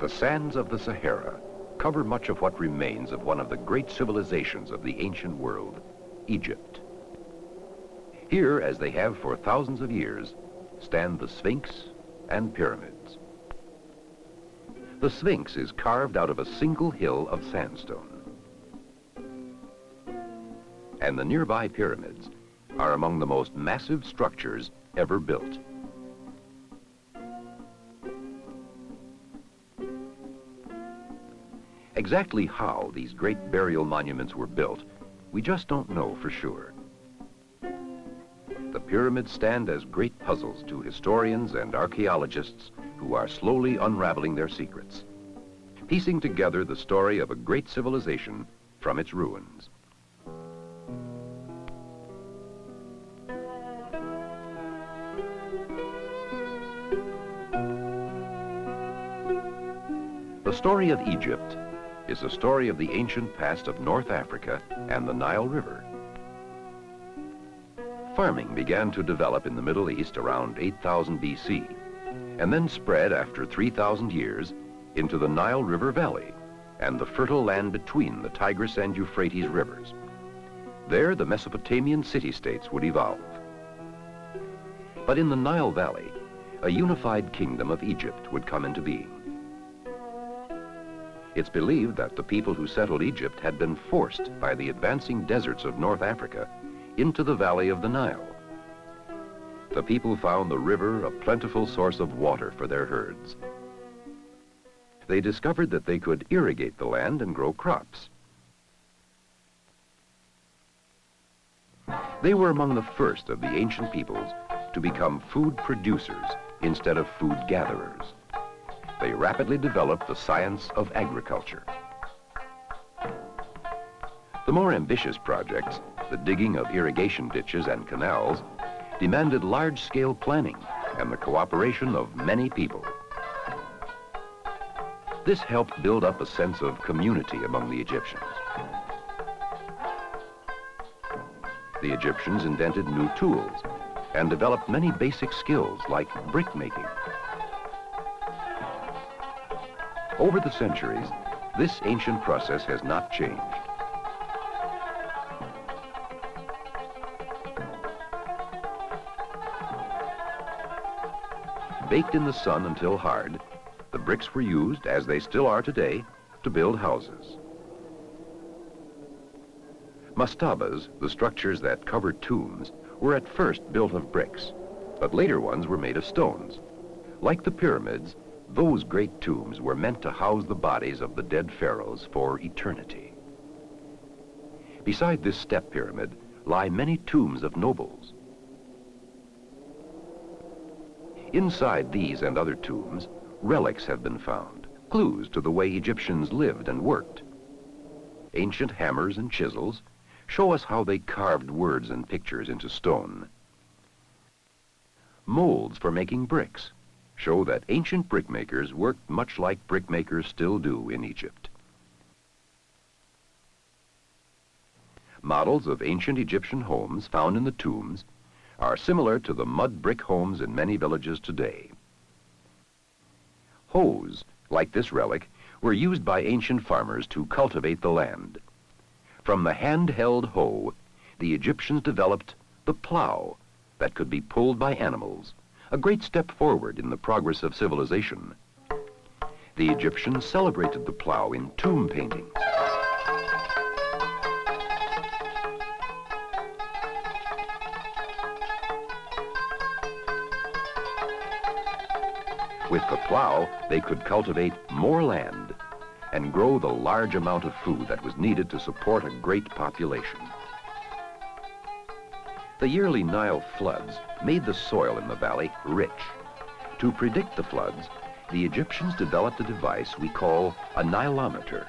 The sands of the Sahara cover much of what remains of one of the great civilizations of the ancient world, Egypt. Here, as they have for thousands of years, stand the Sphinx and pyramids. The Sphinx is carved out of a single hill of sandstone. And the nearby pyramids are among the most massive structures ever built. Exactly how these great burial monuments were built, we just don't know for sure. The pyramids stand as great puzzles to historians and archaeologists who are slowly unraveling their secrets, piecing together the story of a great civilization from its ruins. The story of Egypt is the story of the ancient past of North Africa and the Nile River. Farming began to develop in the Middle East around 8000 BC, and then spread after 3,000 years into the Nile River Valley and the fertile land between the Tigris and Euphrates rivers. There, the Mesopotamian city-states would evolve. But in the Nile Valley, a unified kingdom of Egypt would come into being. It's believed that the people who settled Egypt had been forced by the advancing deserts of North Africa into the valley of the Nile. The people found the river a plentiful source of water for their herds. They discovered that they could irrigate the land and grow crops. They were among the first of the ancient peoples to become food producers instead of food gatherers. They rapidly developed the science of agriculture. The more ambitious projects, the digging of irrigation ditches and canals, demanded large-scale planning and the cooperation of many people. This helped build up a sense of community among the Egyptians. The Egyptians invented new tools and developed many basic skills like brick making. Over the centuries, this ancient process has not changed. Baked in the sun until hard, the bricks were used, as they still are today, to build houses. Mastabas, the structures that covered tombs, were at first built of bricks, but later ones were made of stones. Like the pyramids, those great tombs were meant to house the bodies of the dead pharaohs for eternity. Beside this step pyramid lie many tombs of nobles. Inside these and other tombs, relics have been found, clues to the way Egyptians lived and worked. Ancient hammers and chisels show us how they carved words and pictures into stone. Molds for making bricks show that ancient brickmakers worked much like brickmakers still do in Egypt. Models of ancient Egyptian homes found in the tombs are similar to the mud brick homes in many villages today. Hoes, like this relic, were used by ancient farmers to cultivate the land. From the hand-held hoe, the Egyptians developed the plow that could be pulled by animals, a great step forward in the progress of civilization. The Egyptians celebrated the plow in tomb paintings. With the plow, they could cultivate more land and grow the large amount of food that was needed to support a great population. The yearly Nile floods made the soil in the valley rich. To predict the floods, the Egyptians developed a device we call a Nilometer.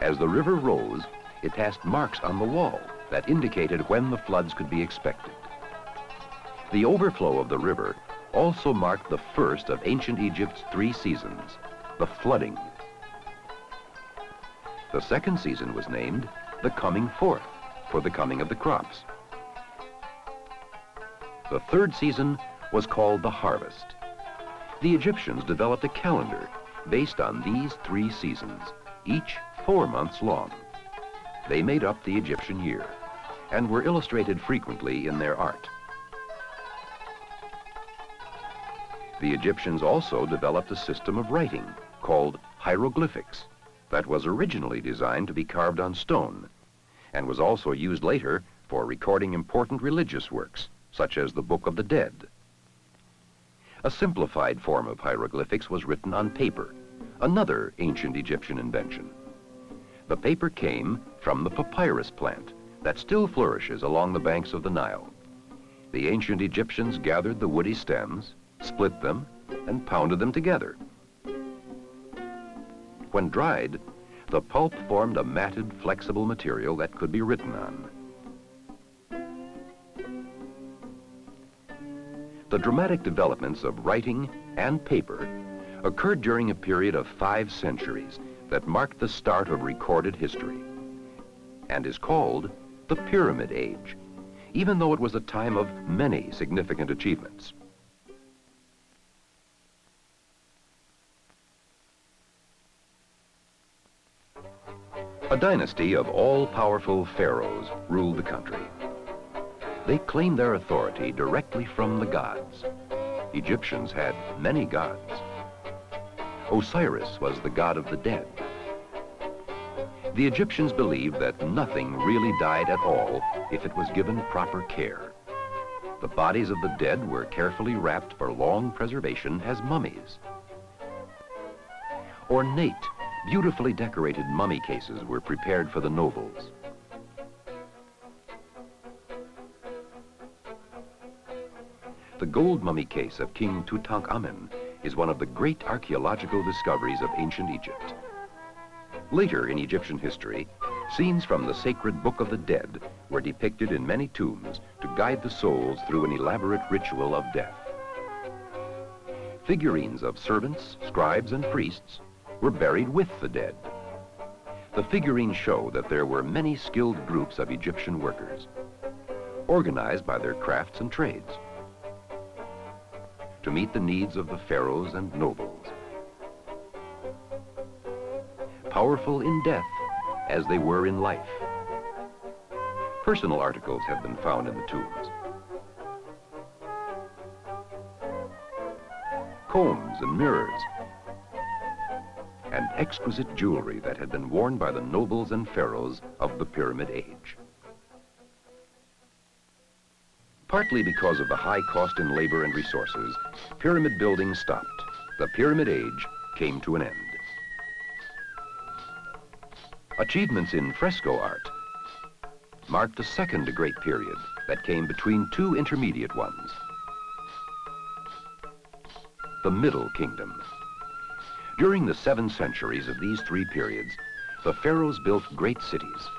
As the river rose, it cast marks on the wall that indicated when the floods could be expected. The overflow of the river also marked the first of ancient Egypt's 3 seasons, the flooding. The second season was named the coming forth, for the coming of the crops. The third season was called the harvest. The Egyptians developed a calendar based on these 3 seasons, each 4 months long. They made up the Egyptian year and were illustrated frequently in their art. The Egyptians also developed a system of writing called hieroglyphics that was originally designed to be carved on stone and was also used later for recording important religious works, such as the Book of the Dead. A simplified form of hieroglyphics was written on paper, another ancient Egyptian invention. The paper came from the papyrus plant that still flourishes along the banks of the Nile. The ancient Egyptians gathered the woody stems, split them, and pounded them together. When dried, the pulp formed a matted, flexible material that could be written on. The dramatic developments of writing and paper occurred during a period of 5 centuries that marked the start of recorded history and is called the Pyramid Age, even though it was a time of many significant achievements. A dynasty of all-powerful pharaohs ruled the country. They claimed their authority directly from the gods. Egyptians had many gods. Osiris was the god of the dead. The Egyptians believed that nothing really died at all if it was given proper care. The bodies of the dead were carefully wrapped for long preservation as mummies. Ornate, beautifully decorated mummy cases were prepared for the nobles. The gold mummy case of King Tutankhamun is one of the great archaeological discoveries of ancient Egypt. Later in Egyptian history, scenes from the sacred Book of the Dead were depicted in many tombs to guide the souls through an elaborate ritual of death. Figurines of servants, scribes, and priests were buried with the dead. The figurines show that there were many skilled groups of Egyptian workers, organized by their crafts and trades, to meet the needs of the pharaohs and nobles. Powerful in death as they were in life. Personal articles have been found in the tombs. Combs and mirrors, and exquisite jewelry that had been worn by the nobles and pharaohs of the Pyramid Age. Partly because of the high cost in labor and resources, pyramid building stopped. The Pyramid Age came to an end. Achievements in fresco art marked a second great period that came between 2 intermediate ones. The Middle Kingdom. During the 7 centuries of these 3 periods, the pharaohs built great cities,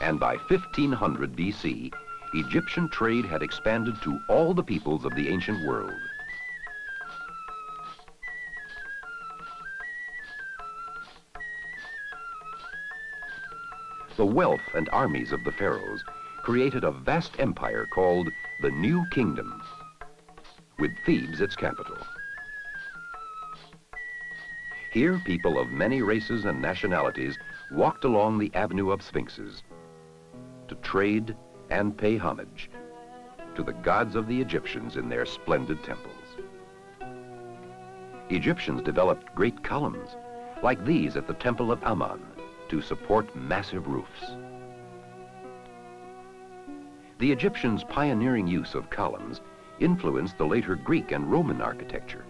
and by 1500 BC, Egyptian trade had expanded to all the peoples of the ancient world. The wealth and armies of the pharaohs created a vast empire called the New Kingdom, with Thebes its capital. Here, people of many races and nationalities walked along the Avenue of Sphinxes to trade and pay homage to the gods of the Egyptians in their splendid temples. Egyptians developed great columns, like these at the Temple of Ammon, to support massive roofs. The Egyptians' pioneering use of columns influenced the later Greek and Roman architecture.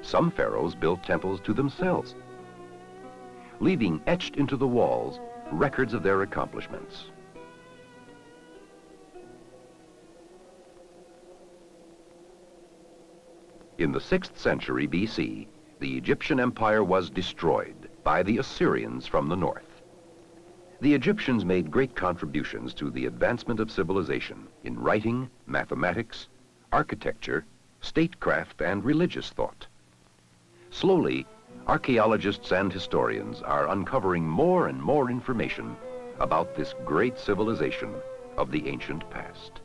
Some pharaohs built temples to themselves, leaving etched into the walls records of their accomplishments. In the 6th century BC, the Egyptian empire was destroyed by the Assyrians from the north. The Egyptians made great contributions to the advancement of civilization in writing, mathematics, architecture, statecraft, and religious thought. Slowly, archaeologists and historians are uncovering more and more information about this great civilization of the ancient past.